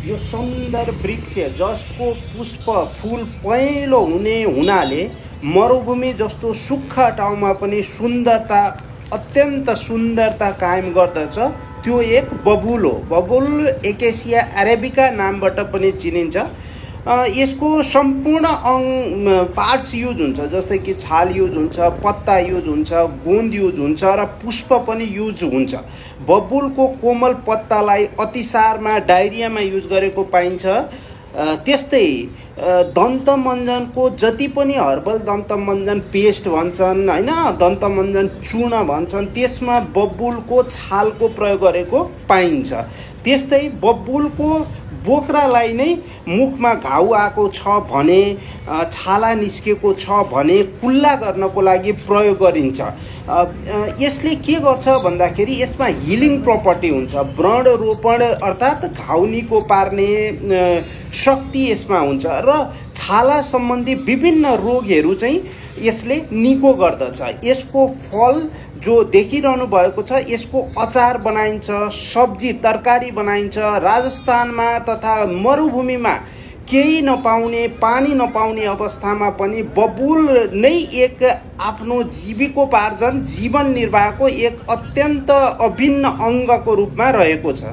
यो सुन्दर वृक्ष जसको पुष्प फूल पहेँलो हुनाले मरुभूमि जस्तो सुक्खा ठाउँमा पनि सुन्दरता अत्यन्त सुन्दरता कायम गर्दछ। त्यो एक बबुल हो। बबुल एकेसिया अरेबिका नामबाट पनि चिनिन्छ। यसको सम्पूर्ण पार्ट्स युज हुन्छ, जस्तै कि छाल युज हुन्छ, पत्ता युज हुन्छ, गोन्द युज हुन्छ र पुष्प पनि युज हुन्छ। बबुलको कोमल पत्तालाई अतिसारमा डायरियामा युज गरेको पाइन्छ। त्यस्तै दन्तमञ्जनको जति पनि हर्बल दन्तमञ्जन पेस्ट भन्छन् हैन, दन्तमञ्जन चूर्ण भन्छन्, त्यसमा बबुलको छालको प्रयोग गरेको पाइन्छ। त्यस्तै बबुलको बोक्रालाई नै मुखमा घाउ आएको छ भने, छाला निस्केको छ भने कुल्ला गर्नको लागि प्रयोग गरिन्छ। यसले के गर्छ भन्दाखेरि यसमा हिलिङ प्रपर्टी हुन्छ। व्रण रोपण अर्थात् घाउ निको पार्ने शक्ति यसमा हुन्छ र छाला सम्बन्धी विभिन्न रोगहरू चाहिँ यसले निको गर्दछ। यसको फल जो देखिरहनु भएको छ, यसको अचार बनाइन्छ, सब्जी तरकारी बनाइन्छ। राजस्थानमा तथा मरुभूमिमा केही नपाउने, पानी नपाउने अवस्थामा पनि बबुल नै एक आफ्नो जीविकोपार्जन, जीवन निर्वाहको एक अत्यन्त अभिन्न अङ्गको रूपमा रहेको छ।